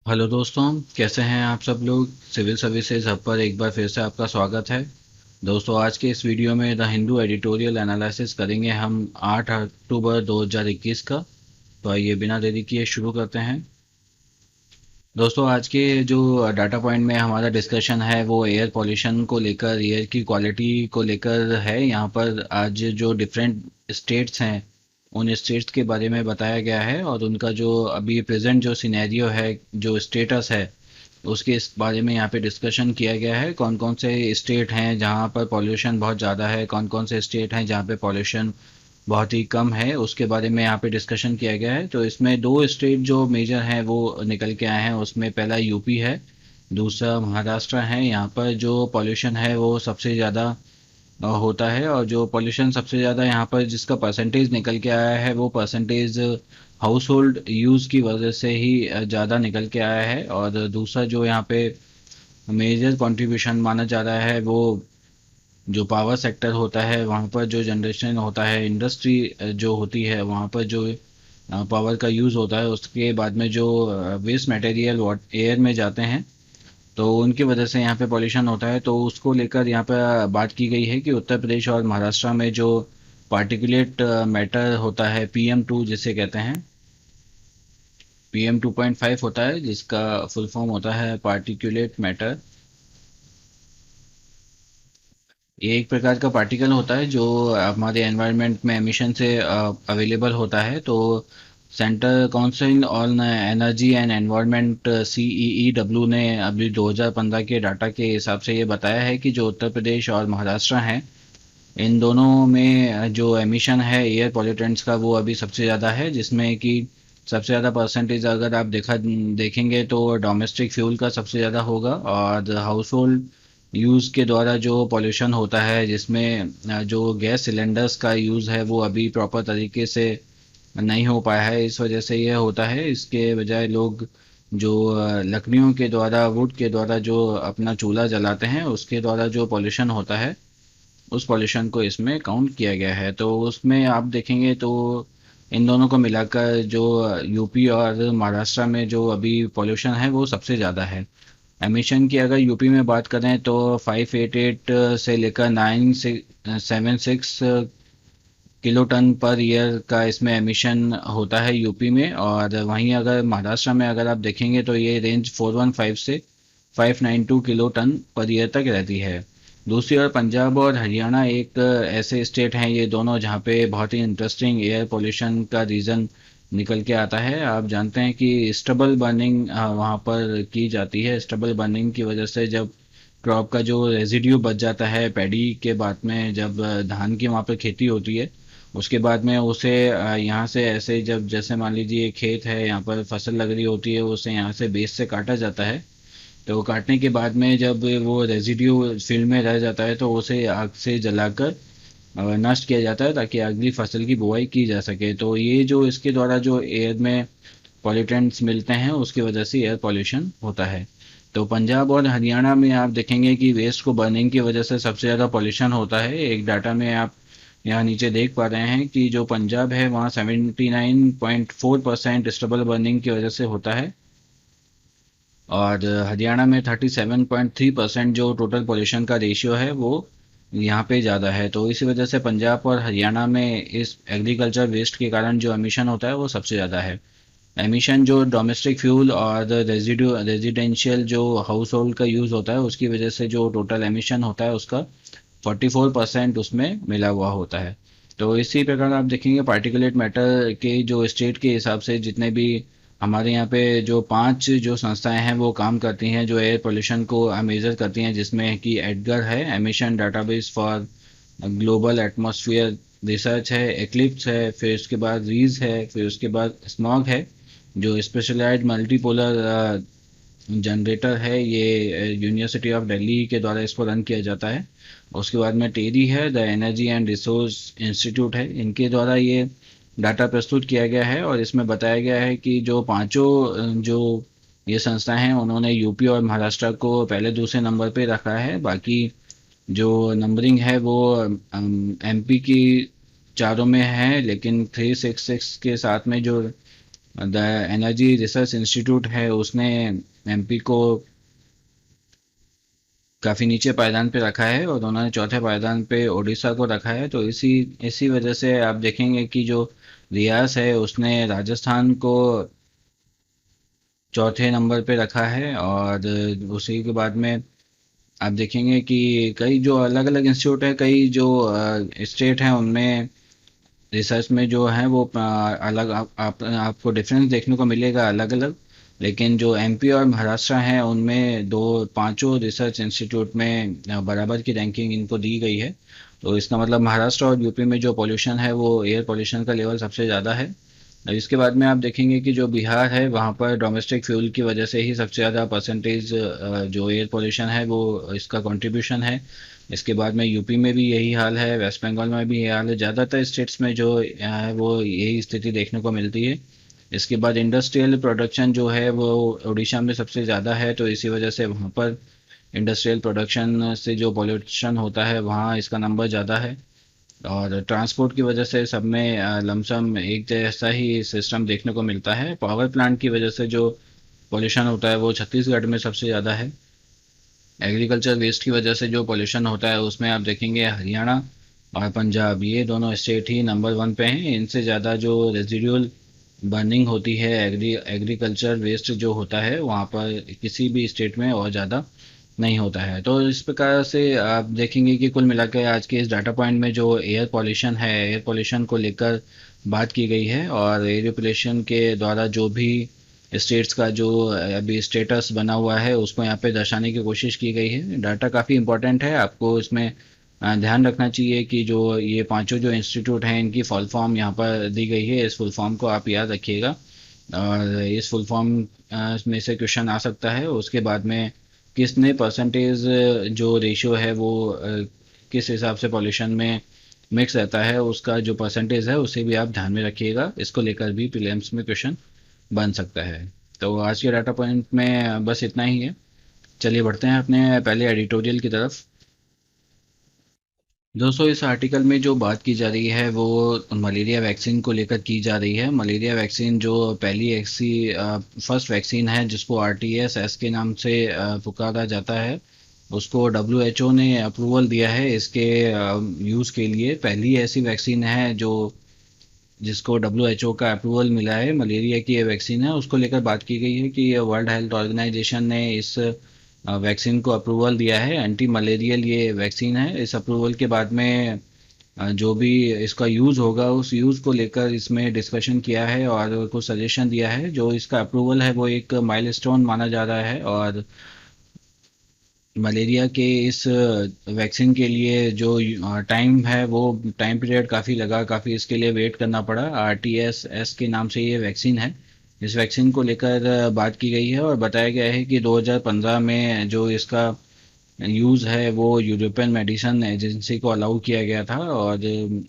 Hello दोस्तों, कैसे हैं आप सब लोग। सिविल सर्विसेज हब पर एक बार फिर से आपका स्वागत है। दोस्तों, आज के इस वीडियो में द हिंदू एडिटोरियल एनालिसिस करेंगे हम 8 अक्टूबर 2021 का। तो आइए बिना देरी किए शुरू करते हैं। दोस्तों, आज के जो डाटा पॉइंट में हमारा डिस्कशन है वो एयर पॉल्यूशन को लेकर, एयर की क्वालिटी को लेकर है। यहाँ पर आज जो डिफरेंट स्टेट्स हैं उन स्टेट्स के बारे में बताया गया है और उनका जो अभी प्रेजेंट जो सिनेरियो है, जो स्टेटस है, उसके इस बारे में यहाँ पे डिस्कशन किया गया है। कौन कौन से स्टेट हैं जहाँ पर पॉल्यूशन बहुत ज़्यादा है, कौन कौन से स्टेट हैं जहाँ पे पॉल्यूशन बहुत ही कम है, उसके बारे में यहाँ पे डिस्कशन किया गया है। तो इसमें दो स्टेट जो मेजर हैं वो निकल के आए हैं। उसमें पहला यूपी है, दूसरा महाराष्ट्र है। यहाँ पर जो पॉल्यूशन है वो सबसे ज़्यादा होता है, और जो पॉल्यूशन सबसे ज़्यादा यहाँ पर जिसका परसेंटेज निकल के आया है वो परसेंटेज हाउस होल्ड यूज़ की वजह से ही ज़्यादा निकल के आया है। और दूसरा जो यहाँ पे मेजर कंट्रीब्यूशन माना जा रहा है वो जो पावर सेक्टर होता है, वहाँ पर जो जनरेशन होता है, इंडस्ट्री जो होती है, वहाँ पर जो पावर का यूज़ होता है, उसके बाद में जो वेस्ट मटेरियल एयर में जाते हैं, तो उनकी वजह से यहाँ पे पॉल्यूशन होता है। तो उसको लेकर यहाँ पे बात की गई है कि उत्तर प्रदेश और महाराष्ट्र में जो पार्टिकुलेट मैटर होता है, PM2 जिसे कहते हैं, PM2.5 होता है, जिसका फुल फॉर्म होता है पार्टिकुलेट मैटर। ये एक प्रकार का पार्टिकल होता है जो हमारे एनवायरनमेंट में एमिशन से अवेलेबल होता है। तो central council on energy and environment CEEW ने अभी 2015 के डाटा के हिसाब से ये बताया है कि जो उत्तर प्रदेश और महाराष्ट्र हैं, इन दोनों में जो एमिशन है एयर पॉल्यूटेंट्स का वो अभी सबसे ज़्यादा है। जिसमें कि सबसे ज़्यादा परसेंटेज अगर आप देखेंगे तो डोमेस्टिक फ्यूल का सबसे ज़्यादा होगा, और हाउस होल्ड यूज़ के द्वारा जो पॉल्यूशन होता है, जिसमें जो गैस सिलेंडर्स का यूज़ है वो अभी प्रॉपर तरीके से नहीं हो पाया है, इस वजह से ये होता है। इसके बजाय लोग जो लकड़ियों के द्वारा, वुड के द्वारा जो अपना चूल्हा जलाते हैं, उसके द्वारा जो पॉल्यूशन होता है, उस पॉल्यूशन को इसमें काउंट किया गया है। तो उसमें आप देखेंगे तो इन दोनों को मिलाकर जो यूपी और महाराष्ट्र में जो अभी पॉल्यूशन है वो सबसे ज़्यादा है। एमिशन की अगर यूपी में बात करें तो 588 से लेकर 976 किलो टन पर ईयर का इसमें एमिशन होता है यूपी में। और वहीं अगर महाराष्ट्र में अगर आप देखेंगे तो ये रेंज 415 से 592 किलो टन पर ईयर तक रहती है। दूसरी ओर पंजाब और हरियाणा एक ऐसे स्टेट हैं, ये दोनों जहाँ पे बहुत ही इंटरेस्टिंग एयर पोल्यूशन का रीज़न निकल के आता है। आप जानते हैं कि स्टबल बर्निंग वहाँ पर की जाती है। स्टबल बर्निंग की वजह से जब क्रॉप का जो रेजिड्यू बच जाता है पैडी के बाद में, जब धान की वहाँ पर खेती होती है, उसके बाद में उसे यहाँ से ऐसे, जब जैसे मान लीजिए खेत है, यहाँ पर फसल लग रही होती है, उसे यहाँ से बेस से काटा जाता है। तो काटने के बाद में जब वो रेजिड्यू फील्ड में रह जाता है तो उसे आग से जलाकर नष्ट किया जाता है, ताकि अगली फसल की बुआई की जा सके। तो ये जो इसके द्वारा जो एयर में पॉल्यूटेंट्स मिलते हैं उसकी वजह से एयर पॉल्यूशन होता है। तो पंजाब और हरियाणा में आप देखेंगे कि वेस्ट को बर्निंग की वजह से सबसे ज़्यादा पॉल्यूशन होता है। एक डाटा में आप यहाँ नीचे देख पा रहे हैं कि जो पंजाब है वहाँ 79.4% स्टबल बर्निंग की वजह से होता है, और हरियाणा में 37.3% जो टोटल पोल्यूशन का रेशियो है वो यहाँ पे ज़्यादा है। तो इसी वजह से पंजाब और हरियाणा में इस एग्रीकल्चर वेस्ट के कारण जो एमिशन होता है वो सबसे ज़्यादा है। एमिशन जो डोमेस्टिक फ्यूल और रेजिडेंशियल जो हाउस होल्ड का यूज़ होता है उसकी वजह से जो टोटल एमिशन होता है उसका 44% उसमें मिला हुआ होता है। तो इसी प्रकार आप देखेंगे पार्टिकुलेट मैटर के जो स्टेट के हिसाब से जितने भी हमारे यहाँ पे जो 5 जो संस्थाएं हैं वो काम करती हैं जो एयर पोल्यूशन को मेजर करती हैं, जिसमें कि एडगर है, emission database for global atmosphere research है, एक्लिप्स है, फिर उसके बाद रीज है, फिर उसके बाद स्मॉग है जो स्पेशलाइज्ड मल्टीपोलर जनरेटर है। ये यूनिवर्सिटी ऑफ दिल्ली के द्वारा इसको रन किया जाता है। उसके बाद में टेरी है, the energy and resource institute है, इनके द्वारा ये डाटा प्रस्तुत किया गया है। और इसमें बताया गया है कि जो पांचों जो ये संस्थाएं हैं उन्होंने यूपी और महाराष्ट्र को पहले दूसरे नंबर पे रखा है। बाकी जो नंबरिंग है वो एमपी की चारों में है, लेकिन 366 के साथ में जो द एनर्जी रिसर्च इंस्टीट्यूट है उसने एमपी को काफ़ी नीचे पायदान पे रखा है और उन्होंने चौथे पायदान पे उड़ीसा को रखा है। तो इसी इसी वजह से आप देखेंगे कि जो रियास है उसने राजस्थान को चौथे नंबर पे रखा है। और उसी के बाद में आप देखेंगे कि कई जो अलग अलग इंस्टीट्यूट है, कई जो स्टेट हैं उनमें रिसर्च में जो है वो अलग आपको डिफरेंस देखने को मिलेगा अलग अलग। लेकिन जो एमपी और महाराष्ट्र हैं उनमें दो पांचों रिसर्च इंस्टीट्यूट में बराबर की रैंकिंग इनको दी गई है। तो इसका मतलब महाराष्ट्र और यूपी में जो पॉल्यूशन है वो एयर पॉल्यूशन का लेवल सबसे ज़्यादा है। इसके बाद में आप देखेंगे कि जो बिहार है वहाँ पर डोमेस्टिक फ्यूल की वजह से ही सबसे ज़्यादा परसेंटेज जो एयर पोल्यूशन है वो इसका कंट्रीब्यूशन है। इसके बाद में यूपी में भी यही हाल है, वेस्ट बंगाल में भी यही हाल है, ज़्यादातर स्टेट्स में जो है वो यही स्थिति देखने को मिलती है। इसके बाद इंडस्ट्रियल प्रोडक्शन जो है वो उड़ीसा में सबसे ज़्यादा है, तो इसी वजह से वहाँ पर इंडस्ट्रियल प्रोडक्शन से जो पोल्यूशन होता है वहाँ इसका नंबर ज़्यादा है। और ट्रांसपोर्ट की वजह से सब में लमसम एक जैसा ही सिस्टम देखने को मिलता है। पावर प्लांट की वजह से जो पोल्यूशन होता है वो छत्तीसगढ़ में सबसे ज़्यादा है। एग्रीकल्चर वेस्ट की वजह से जो पोल्यूशन होता है उसमें आप देखेंगे हरियाणा और पंजाब ये दोनों स्टेट ही नंबर वन पे हैं। इनसे ज़्यादा जो रेजिडुअल बर्निंग होती है एग्रीकल्चर वेस्ट जो होता है वहाँ पर किसी भी स्टेट में और ज़्यादा नहीं होता है। तो इस प्रकार से आप देखेंगे कि कुल मिलाकर आज के इस डाटा पॉइंट में जो एयर पॉल्यूशन है, एयर पॉल्यूशन को लेकर बात की गई है और एयर पॉल्यूशन के द्वारा जो भी स्टेट्स का जो अभी स्टेटस बना हुआ है उसको यहाँ पे दर्शाने की कोशिश की गई है। डाटा काफ़ी इंपॉर्टेंट है, आपको इसमें ध्यान रखना चाहिए कि जो ये पांचों जो इंस्टीट्यूट हैं इनकी फुल फॉर्म यहाँ पर दी गई है, इस फुल फॉर्म को आप याद रखिएगा। और इस फुल फॉर्म में से क्वेश्चन आ सकता है। उसके बाद में किसने परसेंटेज जो रेशियो है वो किस हिसाब से पॉल्यूशन में मिक्स रहता है उसका जो परसेंटेज है उसे भी आप ध्यान में रखिएगा, इसको लेकर भी प्रीलिम्स में क्वेश्चन बन सकता है। तो आज के डाटा पॉइंट में बस इतना ही है। चलिए बढ़ते हैं अपने पहले एडिटोरियल की तरफ। दोस्तों इस आर्टिकल में जो बात की जा रही है वो मलेरिया वैक्सीन को लेकर की जा रही है। मलेरिया वैक्सीन जो पहली ऐसी फर्स्ट वैक्सीन है जिसको आरटीएस के नाम से पुकारा जाता है, उसको डब्ल्यूएचओ ने अप्रूवल दिया है इसके यूज़ के लिए। पहली ऐसी वैक्सीन है जो जिसको डब्ल्यूएचओ का अप्रूवल मिला है, मलेरिया की ये वैक्सीन है। उसको लेकर बात की गई है कि वर्ल्ड हेल्थ ऑर्गेनाइजेशन ने इस वैक्सीन को अप्रूवल दिया है। एंटी मलेरियल ये वैक्सीन है। इस अप्रूवल के बाद में जो भी इसका यूज़ होगा उस यूज़ को लेकर इसमें डिस्कशन किया है और कुछ सजेशन दिया है। जो इसका अप्रूवल है वो एक माइलस्टोन माना जा रहा है। और मलेरिया के इस वैक्सीन के लिए जो टाइम है वो टाइम पीरियड काफ़ी लगा, काफ़ी इसके लिए वेट करना पड़ा। आरटीएस के नाम से ये वैक्सीन है। इस वैक्सीन को लेकर बात की गई है और बताया गया है कि 2015 में जो इसका यूज़ है वो यूरोपियन मेडिसिन एजेंसी को अलाउ किया गया था। और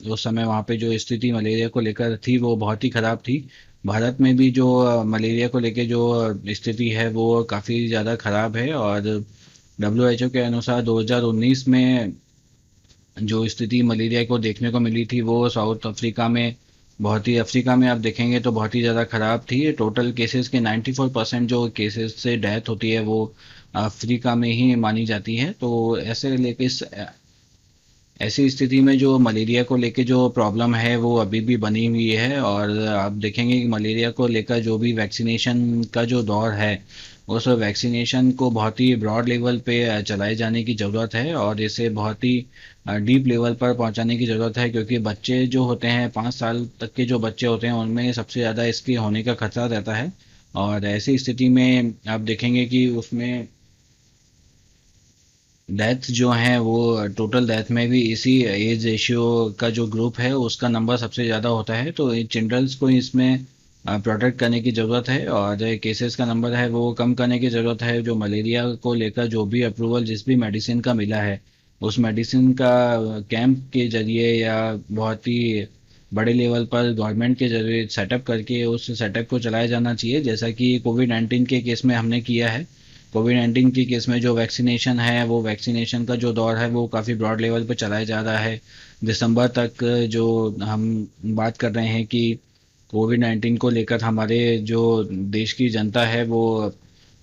उस समय वहाँ पे जो स्थिति मलेरिया को लेकर थी वो बहुत ही ख़राब थी। भारत में भी जो मलेरिया को लेकर जो स्थिति है वो काफ़ी ज़्यादा ख़राब है। और डब्ल्यूएचओ के अनुसार 2019 में जो स्थिति मलेरिया को देखने को मिली थी वो साउथ अफ्रीका में बहुत ही अफ्रीका में आप देखेंगे तो बहुत ही ज़्यादा ख़राब थी। टोटल केसेस के 94% जो केसेस से डेथ होती है वो अफ्रीका में ही मानी जाती है। तो ऐसे लेके इस ऐसी स्थिति में जो मलेरिया को लेके जो प्रॉब्लम है वो अभी भी बनी हुई है। और आप देखेंगे कि मलेरिया को लेकर जो भी वैक्सीनेशन का जो दौर है उस वैक्सीनेशन को बहुत ही ब्रॉड लेवल पे चलाए जाने की ज़रूरत है और इसे बहुत ही डीप लेवल पर पहुंचाने की ज़रूरत है। क्योंकि बच्चे जो होते हैं 5 साल तक के जो बच्चे होते हैं उनमें सबसे ज़्यादा इसके होने का खतरा रहता है। और ऐसी स्थिति में आप देखेंगे कि उसमें डेथ जो है वो टोटल डेथ में भी इसी एज रेशियो का जो ग्रुप है उसका नंबर सबसे ज़्यादा होता है। तो चिल्ड्रंस को इसमें प्रोटेक्ट करने की ज़रूरत है और केसेस का नंबर है वो कम करने की ज़रूरत है। जो मलेरिया को लेकर जो भी अप्रूवल जिस भी मेडिसिन का मिला है उस मेडिसिन का कैंप के जरिए या बहुत ही बड़े लेवल पर गवर्नमेंट के जरिए सेटअप करके उस सेटअप को चलाया जाना चाहिए, जैसा कि कोविड 19 के केस में हमने किया है। कोविड 19 के केस में जो वैक्सीनेशन है वो वैक्सीनेशन का जो दौर है वो काफ़ी ब्रॉड लेवल पर चलाया जा रहा है। दिसंबर तक जो हम बात कर रहे हैं कि कोविड 19 को लेकर हमारे जो देश की जनता है वो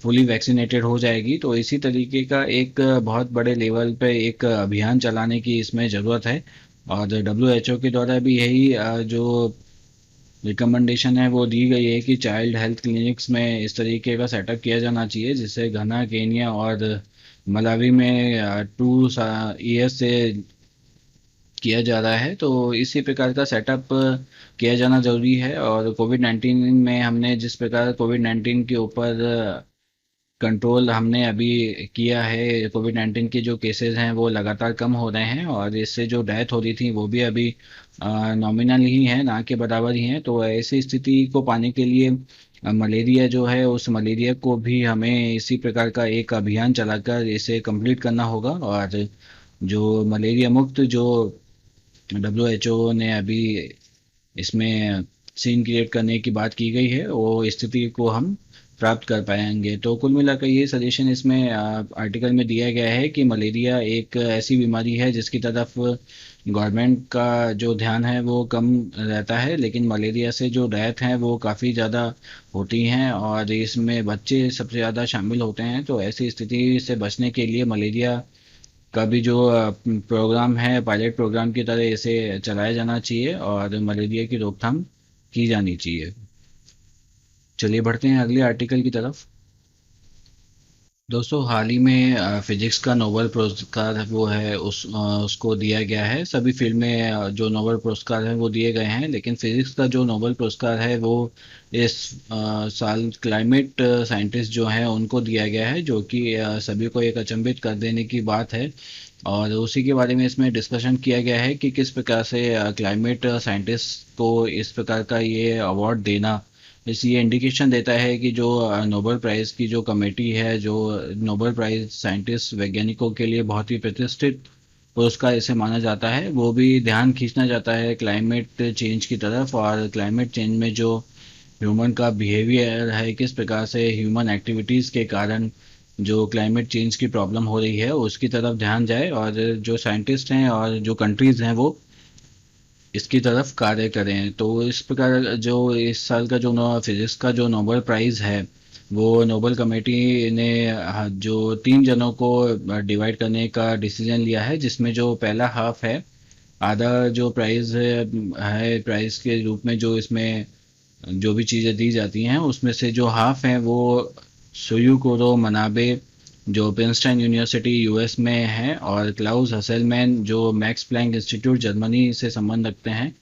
फुली वैक्सीनेटेड हो जाएगी, तो इसी तरीके का एक बहुत बड़े लेवल पे एक अभियान चलाने की इसमें ज़रूरत है। और WHO के द्वारा भी यही जो रिकमेंडेशन है वो दी गई है कि चाइल्ड हेल्थ क्लिनिक्स में इस तरीके का सेटअप किया जाना चाहिए, जिससे घना, केनिया और मलावी में 2 ईयर्स से किया जा रहा है। तो इसी प्रकार का सेटअप किया जाना ज़रूरी है। और कोविड 19 में हमने जिस प्रकार कोविड 19 के ऊपर कंट्रोल हमने अभी किया है, कोविड 19 के जो केसेस हैं वो लगातार कम हो रहे हैं, और इससे जो डेथ हो रही थी वो भी अभी नॉमिनल ही है, ना के बराबर ही है। तो ऐसी स्थिति को पाने के लिए मलेरिया जो है, उस मलेरिया को भी हमें इसी प्रकार का एक अभियान चलाकर इसे कंप्लीट करना होगा। और जो मलेरिया मुक्त जो WHO ने अभी इसमें सीन क्रिएट करने की बात की गई है, वो स्थिति को हम प्राप्त कर पाएंगे। तो कुल मिलाकर ये सजेशन इसमें आर्टिकल में दिया गया है कि मलेरिया एक ऐसी बीमारी है जिसकी तरफ गवर्नमेंट का जो ध्यान है वो कम रहता है, लेकिन मलेरिया से जो डेथ हैं वो काफ़ी ज़्यादा होती हैं, और इसमें बच्चे सबसे ज़्यादा शामिल होते हैं। तो ऐसी स्थिति से बचने के लिए मलेरिया का भी जो प्रोग्राम है, पायलट प्रोग्राम की तरह इसे चलाया जाना चाहिए और मलेरिया की रोकथाम की जानी चाहिए। चलिए बढ़ते हैं अगले आर्टिकल की तरफ। दोस्तों, हाल ही में फिजिक्स का नोबेल पुरस्कार वो है उसको दिया गया है। सभी फील्ड में जो नोबेल पुरस्कार हैं वो दिए गए हैं, लेकिन फिजिक्स का जो नोबेल पुरस्कार है वो इस साल क्लाइमेट साइंटिस्ट जो हैं उनको दिया गया है, जो कि सभी को एक अचंभित कर देने की बात है। और उसी के बारे में इसमें डिस्कशन किया गया है कि किस प्रकार से क्लाइमेट साइंटिस्ट को इस प्रकार का ये अवार्ड देना, इस ये इंडिकेशन देता है कि जो नोबेल प्राइज़ की जो कमेटी है, जो नोबेल प्राइज़ साइंटिस्ट वैज्ञानिकों के लिए बहुत ही प्रतिष्ठित पुरस्कार इसे माना जाता है, वो भी ध्यान खींचना चाहता है क्लाइमेट चेंज की तरफ। और क्लाइमेट चेंज में जो ह्यूमन का बिहेवियर है, किस प्रकार से ह्यूमन एक्टिविटीज़ के कारण जो क्लाइमेट चेंज की प्रॉब्लम हो रही है उसकी तरफ ध्यान जाए, और जो साइंटिस्ट हैं और जो कंट्रीज़ हैं वो इसकी तरफ कार्य करें। तो इस प्रकार जो इस साल का जो फिजिक्स का जो नोबेल प्राइज़ है, वो नोबेल कमेटी ने जो 3 जनों को डिवाइड करने का डिसीजन लिया है, जिसमें जो पहला हाफ है, आधा जो प्राइज़ है प्राइज़ के रूप में जो इसमें जो भी चीज़ें दी जाती हैं उसमें से जो हाफ है वो सुयुकोरो मनाबे जो प्रिंसटन यूनिवर्सिटी यूएस में है, और क्लाउस हसेलमैन जो मैक्स प्लैंक इंस्टीट्यूट जर्मनी से संबंध रखते हैं,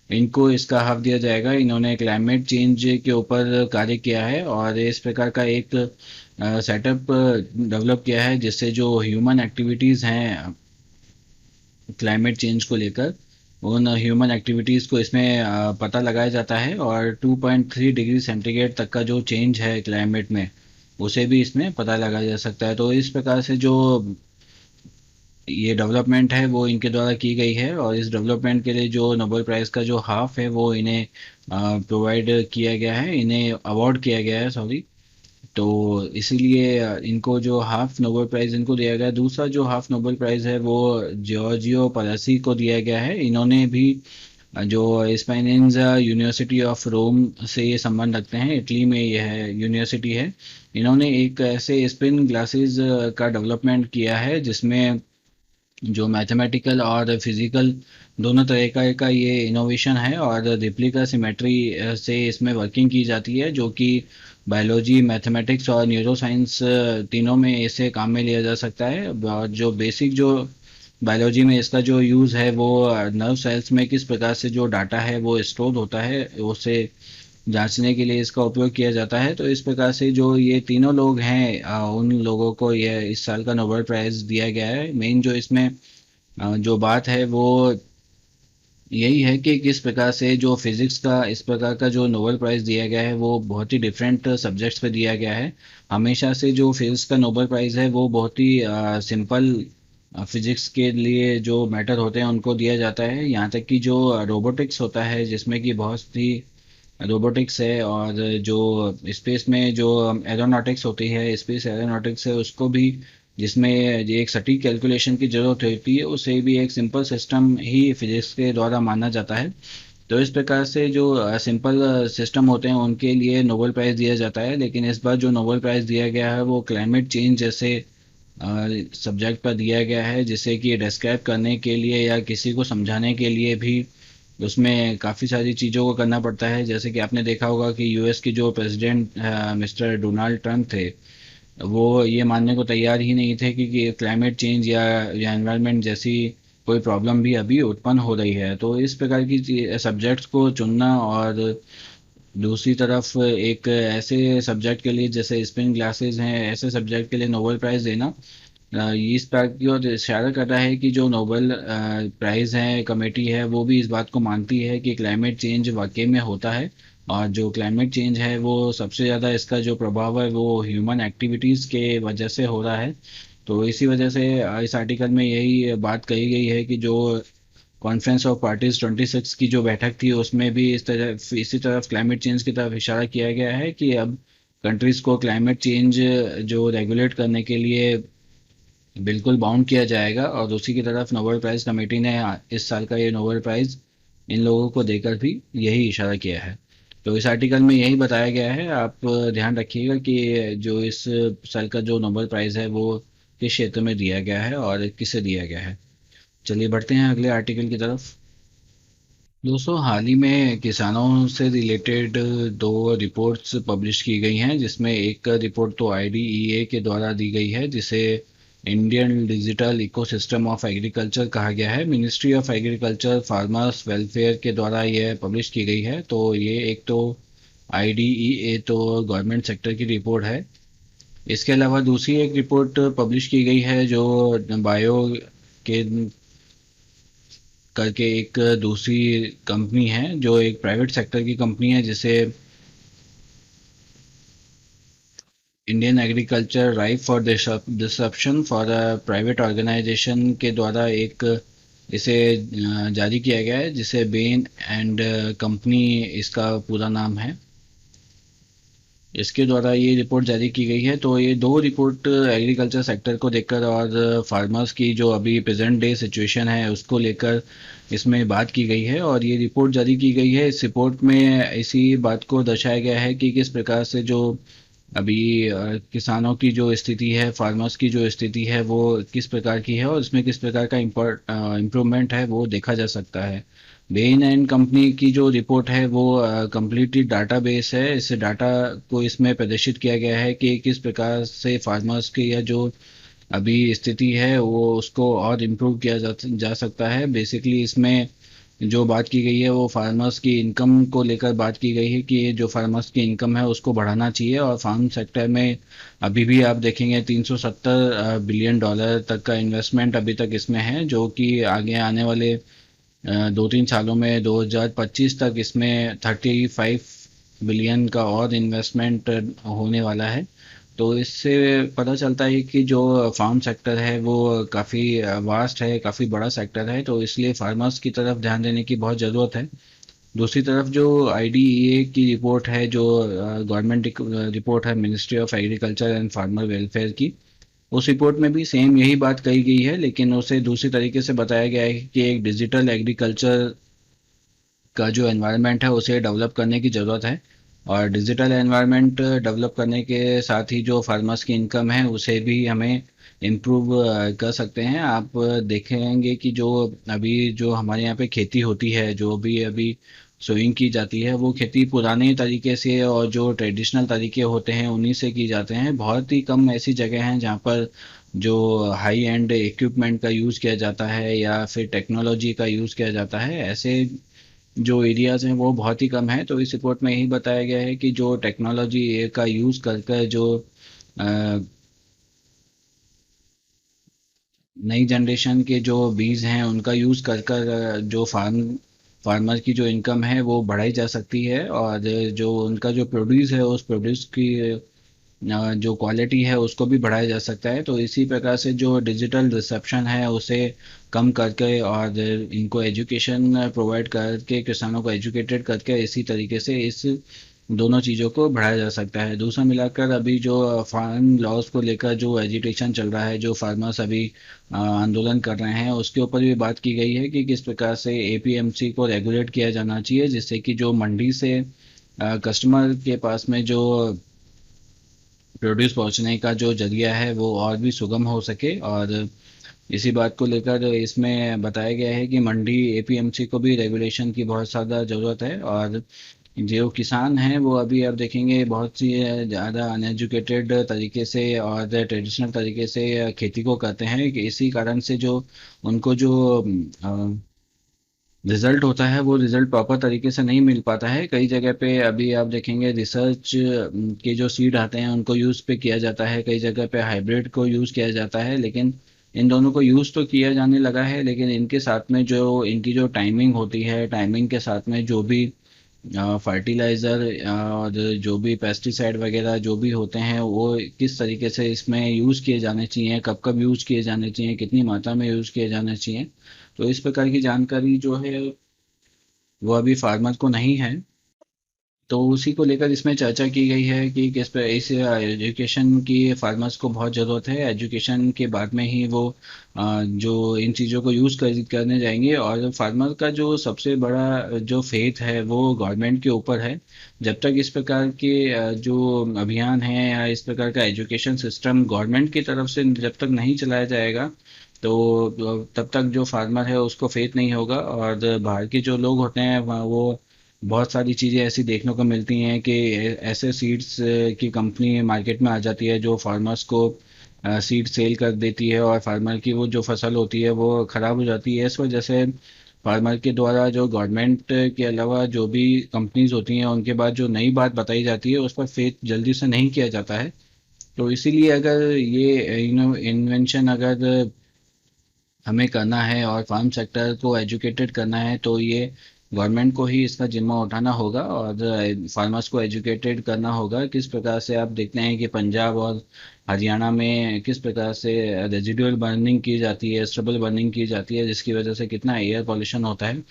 इनको इसका हक दिया जाएगा। इन्होंने क्लाइमेट चेंज के ऊपर कार्य किया है और इस प्रकार का एक सेटअप डेवलप किया है, जिससे जो ह्यूमन एक्टिविटीज़ हैं क्लाइमेट चेंज को लेकर, उन ह्यूमन एक्टिविटीज़ को इसमें पता लगाया जाता है, और 2.3 डिग्री सेंटीग्रेड तक का जो चेंज है क्लाइमेट में उसे भी इसमें पता लगाया जा सकता है। तो इस प्रकार से जो ये डेवलपमेंट है वो इनके द्वारा की गई है, और इस डेवलपमेंट के लिए जो नोबेल प्राइज़ का जो हाफ है वो इन्हें प्रोवाइड किया गया है, इन्हें अवार्ड किया गया है, सॉरी। तो इसीलिए इनको जो हाफ नोबेल प्राइज़ इनको दिया गया है। दूसरा जो हाफ नोबेल प्राइज़ है वो जॉर्जियो पलासी को दिया गया है। इन्होंने भी जो स्पाइनेंजा यूनिवर्सिटी ऑफ रोम से ये संबंध रखते हैं, इटली में यह यूनिवर्सिटी है। इन्होंने एक ऐसे स्पिन ग्लासेस का डेवलपमेंट किया है जिसमें जो मैथमेटिकल और फिजिकल दोनों तरह का ये इनोवेशन है, और रिप्लिका सिमेट्री से इसमें वर्किंग की जाती है, जो कि बायोलॉजी, मैथमेटिक्स और न्यूरो साइंस तीनों में इसे काम में लिया जा सकता है। और जो बेसिक जो बायोलॉजी में इसका जो यूज़ है वो नर्व सेल्स में किस प्रकार से जो डाटा है वो स्टोर होता है उसे जांचने के लिए इसका उपयोग किया जाता है। तो इस प्रकार से जो ये तीनों लोग हैं, उन लोगों को ये इस साल का नोबेल प्राइज़ दिया गया है। मेन जो इसमें जो बात है वो यही है कि किस प्रकार से जो फिजिक्स का इस प्रकार का जो नोबेल प्राइज़ दिया गया है वो बहुत ही डिफरेंट सब्जेक्ट्स पे दिया गया है। हमेशा से जो फिजिक्स का नोबेल प्राइज़ है वो बहुत ही सिंपल फिजिक्स के लिए जो मैटर होते हैं उनको दिया जाता है। यहाँ तक कि जो रोबोटिक्स होता है, जिसमें कि बहुत ही रोबोटिक्स है, और जो स्पेस में जो एरोनॉटिक्स होती है, स्पेस एरोनॉटिक्स है, उसको भी जिसमें ये एक सटीक कैलकुलेशन की ज़रूरत होती है, उसे भी एक सिंपल सिस्टम ही फिजिक्स के द्वारा माना जाता है। तो इस प्रकार से जो सिंपल सिस्टम होते हैं उनके लिए नोबेल प्राइज़ दिया जाता है, लेकिन इस बार जो नोबेल प्राइज़ दिया गया है वो क्लाइमेट चेंज जैसे सब्जेक्ट पर दिया गया है, जिसे कि डिस्क्राइब करने के लिए या किसी को समझाने के लिए भी उसमें काफ़ी सारी चीज़ों को करना पड़ता है। जैसे कि आपने देखा होगा कि यूएस के जो प्रेसिडेंट मिस्टर डोनाल्ड ट्रंप थे, वो ये मानने को तैयार ही नहीं थे कि क्लाइमेट चेंज या एनवायरनमेंट जैसी कोई प्रॉब्लम भी अभी उत्पन्न हो रही है। तो इस प्रकार की सब्जेक्ट्स को चुनना और दूसरी तरफ एक ऐसे सब्जेक्ट के लिए जैसे स्पिन ग्लासेस हैं, ऐसे सब्जेक्ट के लिए नोबेल प्राइज़ देना ये इस बात की ओर इशारा कर रहा है कि जो नोबेल प्राइज़ है कमेटी है वो भी इस बात को मानती है कि क्लाइमेट चेंज वाकई में होता है। और जो क्लाइमेट चेंज है वो सबसे ज़्यादा इसका जो प्रभाव है वो ह्यूमन एक्टिविटीज़ के वजह से हो रहा है। तो इसी वजह से इस आर्टिकल में यही बात कही गई है कि जो कॉन्फ्रेंस ऑफ पार्टीज 26 की जो बैठक थी उसमें भी इसी तरफ क्लाइमेट चेंज की तरफ इशारा किया गया है कि अब कंट्रीज़ को क्लाइमेट चेंज जो रेगुलेट करने के लिए बिल्कुल बाउंड किया जाएगा। और उसी की तरफ नोबेल प्राइज़ कमेटी ने इस साल का ये नोबेल प्राइज़ इन लोगों को देकर भी यही इशारा किया है। तो इस आर्टिकल में यही बताया गया है। आप ध्यान रखिएगा कि जो इस साल का जो नोबेल प्राइज़ है वो किस क्षेत्र में दिया गया है और किसे दिया गया है। चलिए बढ़ते हैं अगले आर्टिकल की तरफ। दोस्तों हाल ही में किसानों से रिलेटेड दो रिपोर्ट्स पब्लिश की गई हैं, जिसमें एक रिपोर्ट तो आईडीईए के द्वारा दी गई है, जिसे Indian digital ecosystem of agriculture कहा गया है। Ministry of agriculture farmers welfare के द्वारा यह पब्लिश की गई है। तो ये एक तो आईडीईए तो गवर्नमेंट सेक्टर की रिपोर्ट है। इसके अलावा दूसरी एक रिपोर्ट पब्लिश की गई है जो बायो के करके एक दूसरी कंपनी है, जो एक प्राइवेट सेक्टर की कंपनी है, जिसे Indian agriculture ripe for disruption for a private organisation के द्वारा एक इसे जारी किया गया है, जिसे बेन एंड कंपनी इसका पूरा नाम है। इसके द्वारा ये रिपोर्ट जारी की गई है। तो ये दो रिपोर्ट एग्रीकल्चर सेक्टर को देखकर और फार्मर्स की जो अभी प्रेजेंट डे सिचुएशन है उसको लेकर इसमें बात की गई है और ये रिपोर्ट जारी की गई है। इस रिपोर्ट में इसी बात को दर्शाया गया है कि किस प्रकार से जो अभी किसानों की जो स्थिति है, फार्मर्स की जो स्थिति है वो किस प्रकार की है और इसमें किस प्रकार का इम्प्रूवमेंट है वो देखा जा सकता है। बेन एंड कंपनी की जो रिपोर्ट है वो कम्प्लीटली डाटा बेस है। इस डाटा को इसमें प्रदर्शित किया गया है कि किस प्रकार से फार्मर्स की या जो अभी स्थिति है वो उसको और इम्प्रूव किया जा सकता है। बेसिकली इसमें जो बात की गई है वो फार्मर्स की इनकम को लेकर बात की गई है कि ये जो फार्मर्स की इनकम है उसको बढ़ाना चाहिए। और फार्म सेक्टर में अभी भी आप देखेंगे 370 बिलियन डॉलर तक का इन्वेस्टमेंट अभी तक इसमें है, जो कि आगे आने वाले 2-3 सालों में 2025 तक इसमें 35 बिलियन का और इन्वेस्टमेंट होने वाला है। तो इससे पता चलता है कि जो फार्म सेक्टर है वो काफ़ी वास्ट है, काफ़ी बड़ा सेक्टर है, तो इसलिए फार्मर्स की तरफ ध्यान देने की बहुत ज़रूरत है। दूसरी तरफ जो आईडीईए की रिपोर्ट है, जो गवर्नमेंट रिपोर्ट है ministry of agriculture and farmer welfare की, उस रिपोर्ट में भी सेम यही बात कही गई है, लेकिन उसे दूसरी तरीके से बताया गया है कि एक डिजिटल एग्रीकल्चर का जो एनवायरनमेंट है उसे डेवलप करने की ज़रूरत है। और डिजिटल एनवायरनमेंट डेवलप करने के साथ ही जो फार्मर्स की इनकम है उसे भी हमें इम्प्रूव कर सकते हैं। आप देखेंगे कि जो अभी जो हमारे यहाँ पे खेती होती है, जो भी अभी सोइंग की जाती है, वो खेती पुराने तरीके से और जो ट्रेडिशनल तरीके होते हैं उन्हीं से की जाते हैं। बहुत ही कम ऐसी जगह हैं जहाँ पर जो हाई एंड इक्विपमेंट का यूज़ किया जाता है या फिर टेक्नोलॉजी का यूज़ किया जाता है। ऐसे जो एरियाज हैं वो बहुत ही कम है। तो इस रिपोर्ट में यही बताया गया है कि जो टेक्नोलॉजी का यूज़ कर कर जो अ, नई जनरेशन के जो बीज हैं उनका यूज़ कर कर जो फार्मर की जो इनकम है वो बढ़ाई जा सकती है। और जो उनका जो प्रोड्यूस है उस प्रोड्यूस की जो क्वालिटी है उसको भी बढ़ाया जा सकता है। तो इसी प्रकार से जो डिजिटल रिसेप्शन है उसे कम करके और इनको एजुकेशन प्रोवाइड करके किसानों को एजुकेटेड करके इसी तरीके से इस दोनों चीज़ों को बढ़ाया जा सकता है। दूसरा मिलाकर अभी जो फार्म लॉज को लेकर जो एजिटेशन चल रहा है, जो फार्मर्स अभी आंदोलन कर रहे हैं, उसके ऊपर भी बात की गई है कि किस प्रकार से एपीएमसी को रेगुलेट किया जाना चाहिए, जिससे कि जो मंडी से कस्टमर के पास में जो प्रोड्यूस पहुंचने का जो जरिया है वो और भी सुगम हो सके। और इसी बात को लेकर इसमें बताया गया है कि मंडी एपीएमसी को भी रेगुलेशन की बहुत ज़्यादा ज़रूरत है। और जो किसान हैं वो अभी आप देखेंगे बहुत सी ज़्यादा अनएजुकेटेड तरीके से और ट्रेडिशनल तरीके से खेती को करते हैं, कि इसी कारण से जो उनको जो रिजल्ट होता है वो रिजल्ट प्रॉपर तरीके से नहीं मिल पाता है। कई जगह पे अभी आप देखेंगे रिसर्च के जो सीड आते हैं उनको यूज़ पे किया जाता है, कई जगह पे हाइब्रिड को यूज़ किया जाता है, लेकिन इन दोनों को यूज़ तो किया जाने लगा है, लेकिन इनके साथ में जो इनकी जो टाइमिंग होती है, टाइमिंग के साथ में जो भी फर्टिलाइज़र और जो भी पेस्टिसाइड वगैरह जो भी होते हैं वो किस तरीके से इसमें यूज़ किए जाने चाहिए, कब कब यूज़ किए जाने चाहिए, कितनी मात्रा में यूज़ किए जाने चाहिए, तो इस प्रकार की जानकारी जो है वो अभी फार्मर को नहीं है। तो उसी को लेकर इसमें चर्चा की गई है कि किस पर इस एजुकेशन की फार्मर्स को बहुत ज़रूरत है। एजुकेशन के बाद में ही वो जो इन चीज़ों को यूज़ करने जाएंगे। और फार्मर का जो सबसे बड़ा जो फेथ है वो गवर्नमेंट के ऊपर है। जब तक इस प्रकार के जो अभियान हैं या इस प्रकार का एजुकेशन सिस्टम गवर्नमेंट की तरफ से जब तक नहीं चलाया जाएगा, तो तब तक जो फार्मर है उसको फेथ नहीं होगा। और बाहर के जो लोग होते हैं वो बहुत सारी चीज़ें ऐसी देखने को मिलती हैं कि ऐसे सीड्स की कंपनी मार्केट में आ जाती है जो फार्मर्स को सीड सेल कर देती है, और फार्मर की वो जो फसल होती है वो ख़राब हो जाती है। इस वजह से फार्मर के द्वारा जो गवर्नमेंट के अलावा जो भी कंपनीज होती हैं उनके बाद जो नई बात बताई जाती है उस पर फेथ जल्दी से नहीं किया जाता है। तो इसीलिए अगर ये इन्वेंशन अगर हमें करना है और फार्म सेक्टर को एजुकेटेड करना है, तो ये गवर्नमेंट को ही इसका जिम्मा उठाना होगा और फार्मर्स को एजुकेटेड करना होगा। किस प्रकार से आप देखते हैं कि पंजाब और हरियाणा में किस प्रकार से रेजिडुअल बर्निंग की जाती है, स्ट्रबल बर्निंग की जाती है, जिसकी वजह से कितना एयर पॉल्यूशन होता है।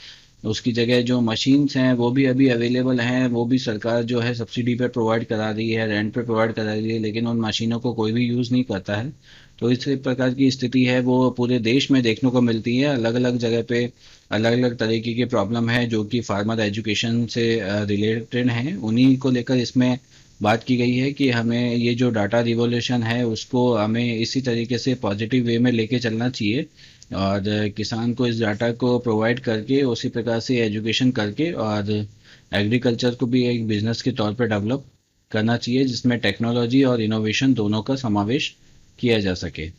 उसकी जगह जो मशीन्स हैं वो भी अभी अवेलेबल हैं, वो भी सरकार जो है सब्सिडी पे प्रोवाइड करा रही है, रेंट पे प्रोवाइड करा रही है, लेकिन उन मशीनों को कोई भी यूज़ नहीं करता है। तो इस प्रकार की स्थिति है वो पूरे देश में देखने को मिलती है। अलग अलग जगह पे अलग अलग तरीके की प्रॉब्लम है जो कि फार्मर एजुकेशन से रिलेटेड हैं। उन्हीं को लेकर इसमें बात की गई है कि हमें ये जो डाटा रिवोल्यूशन है उसको हमें इसी तरीके से पॉजिटिव वे में लेके चलना चाहिए, और किसान को इस डाटा को प्रोवाइड करके उसी प्रकार से एजुकेशन करके और एग्रीकल्चर को भी एक बिजनेस के तौर पर डेवलप करना चाहिए, जिसमें टेक्नोलॉजी और इनोवेशन दोनों का समावेश किया जा सके।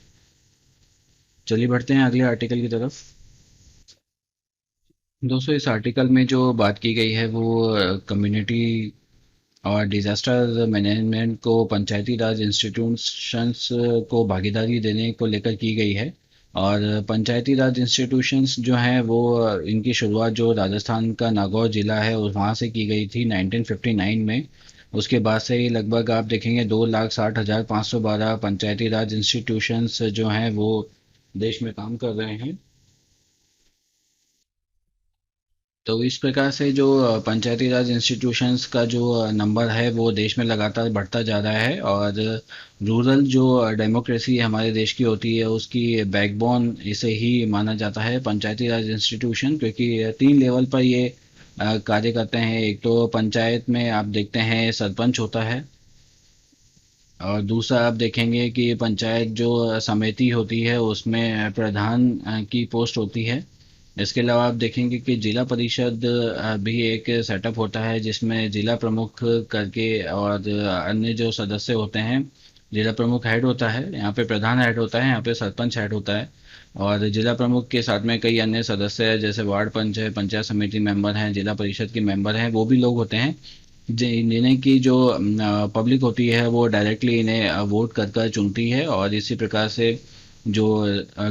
चलिए बढ़ते हैं अगले आर्टिकल की तरफ। दोस्तों इस आर्टिकल में जो बात की गई है वो कम्युनिटी और डिजास्टर मैनेजमेंट को पंचायती राज इंस्टीट्यूशंस को भागीदारी देने को लेकर की गई है। और पंचायती राज इंस्टीट्यूशंस जो हैं वो इनकी शुरुआत जो राजस्थान का नागौर ज़िला है वहाँ से की गई थी 1959 में। उसके बाद से ही लगभग आप देखेंगे 2,60,512 पंचायती राज इंस्टीट्यूशंस जो हैं वो देश में काम कर रहे हैं। तो इस प्रकार से जो पंचायती राज इंस्टीट्यूशंस का जो नंबर है वो देश में लगातार बढ़ता जा रहा है। और रूरल जो डेमोक्रेसी हमारे देश की होती है उसकी बैकबोन इसे ही माना जाता है पंचायती राज इंस्टीट्यूशन, क्योंकि 3 लेवल पर ये कार्य करते हैं। एक तो पंचायत में आप देखते हैं सरपंच होता है, और दूसरा आप देखेंगे कि पंचायत जो समिति होती है उसमें प्रधान की पोस्ट होती है। इसके अलावा आप देखेंगे कि जिला परिषद भी एक सेटअप होता है जिसमें जिला प्रमुख करके और अन्य जो सदस्य होते हैं, जिला प्रमुख हेड होता है, यहाँ पे प्रधान हेड होता है, यहाँ पे सरपंच हेड होता है। और जिला प्रमुख के साथ में कई अन्य सदस्य हैं, जैसे वार्ड पंच है, पंचायत समिति मेंबर हैं, जिला परिषद के मेंबर हैं, वो भी लोग होते हैं जिन्हें की जो पब्लिक होती है वो डायरेक्टली इन्हें वोट कर कर चुनती है। और इसी प्रकार से जो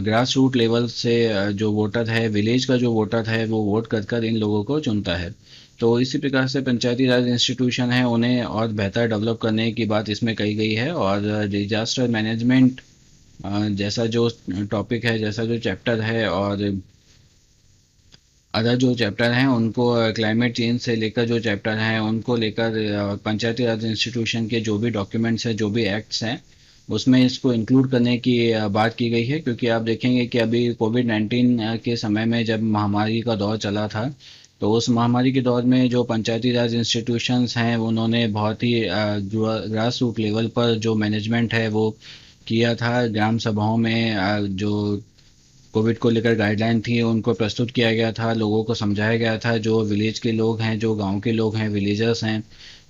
ग्रास रूट लेवल से जो वोटर है, विलेज का जो वोटर है, वो वोट कर कर इन लोगों को चुनता है। तो इसी प्रकार से पंचायती राज इंस्टीट्यूशन है उन्हें और बेहतर डेवलप करने की बात इसमें कही गई है। और डिजास्टर मैनेजमेंट जैसा जो टॉपिक है, जैसा जो चैप्टर है, और अदर जो चैप्टर हैं उनको क्लाइमेट चेंज से लेकर जो चैप्टर हैं उनको लेकर पंचायती राज इंस्टीट्यूशन के जो भी डॉक्यूमेंट्स हैं, जो भी एक्ट्स हैं, उसमें इसको इंक्लूड करने की बात की गई है। क्योंकि आप देखेंगे कि अभी कोविड-19 के समय में जब महामारी का दौर चला था, तो उस महामारी के दौर में जो पंचायती राज इंस्टीट्यूशंस हैं उन्होंने बहुत ही ग्रास रूट लेवल पर जो मैनेजमेंट है वो किया था। ग्राम सभाओं में जो कोविड को लेकर गाइडलाइन थी उनको प्रस्तुत किया गया था, लोगों को समझाया गया था। जो विलेज के लोग हैं, जो गांव के लोग हैं, विलेजर्स हैं,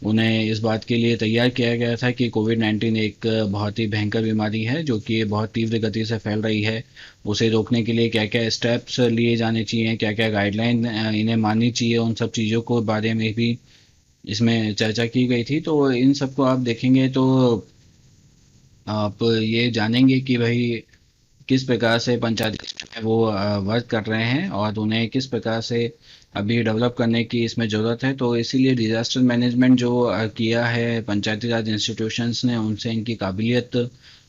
उन्हें इस बात के लिए तैयार किया गया था कि कोविड-19 एक बहुत ही भयंकर बीमारी है जो कि बहुत तीव्र गति से फैल रही है। उसे रोकने के लिए क्या क्या स्टेप्स लिए जाने चाहिए, क्या क्या गाइडलाइन इन्हें माननी चाहिए, उन सब चीज़ों को बारे में भी इसमें चर्चा की गई थी। तो इन सबको आप देखेंगे तो आप ये जानेंगे कि भाई किस प्रकार से पंचायती राज में वो वर्क कर रहे हैं और उन्हें किस प्रकार से अभी डेवलप करने की इसमें ज़रूरत है। तो इसीलिए डिज़ास्टर मैनेजमेंट जो किया है पंचायती राज इंस्टीट्यूशंस ने, उनसे इनकी काबिलियत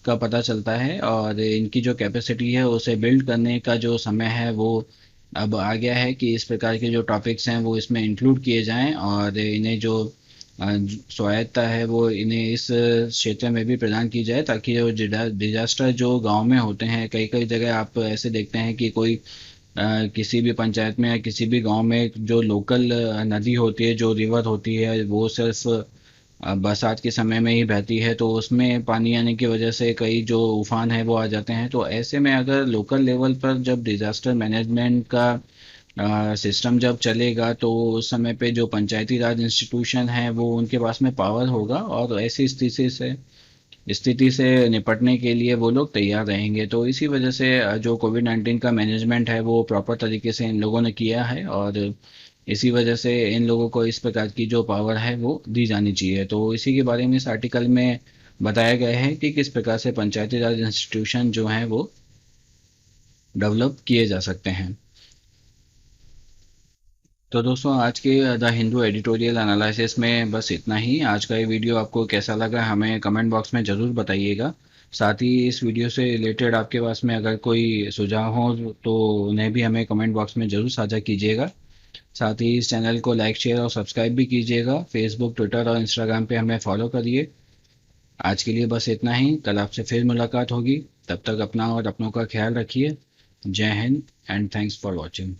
का पता चलता है और इनकी जो कैपेसिटी है उसे बिल्ड करने का जो समय है वो अब आ गया है कि इस प्रकार के जो टॉपिक्स हैं वो इसमें इंक्लूड किए जाएं और इन्हें जो स्वायत्ता है वो इन्हें इस क्षेत्र में भी प्रदान की जाए, ताकि जो डिजास्टर जो गांव में होते हैं, कई कई जगह आप ऐसे देखते हैं कि कोई किसी भी पंचायत में या किसी भी गांव में जो लोकल नदी होती है, जो रिवर होती है, वो सिर्फ बरसात के समय में ही बहती है, तो उसमें पानी आने की वजह से कई जो उफान है वो आ जाते हैं। तो ऐसे में अगर लोकल लेवल पर जब डिजास्टर मैनेजमेंट का सिस्टम जब चलेगा, तो उस समय पे जो पंचायती राज इंस्टीट्यूशन है वो उनके पास में पावर होगा और ऐसी स्थिति से निपटने के लिए वो लोग तैयार रहेंगे। तो इसी वजह से जो कोविड-19 का मैनेजमेंट है वो प्रॉपर तरीके से इन लोगों ने किया है और इसी वजह से इन लोगों को इस प्रकार की जो पावर है वो दी जानी चाहिए। तो इसी के बारे में इस आर्टिकल में बताया गया है कि किस प्रकार से पंचायती राज इंस्टीट्यूशन जो हैं वो डेवलप किए जा सकते हैं। तो दोस्तों, आज के द हिंदू एडिटोरियल एनालिसिस में बस इतना ही। आज का ये वीडियो आपको कैसा लगा हमें कमेंट बॉक्स में ज़रूर बताइएगा। साथ ही इस वीडियो से रिलेटेड आपके पास में अगर कोई सुझाव हो तो उन्हें भी हमें कमेंट बॉक्स में ज़रूर साझा कीजिएगा। साथ ही इस चैनल को लाइक, शेयर और सब्सक्राइब भी कीजिएगा। फेसबुक, ट्विटर और इंस्टाग्राम पे हमें फॉलो करिए। आज के लिए बस इतना ही। कल आपसे फिर मुलाकात होगी। तब तक अपना और अपनों का ख्याल रखिए। जय Hind and thanks for watching.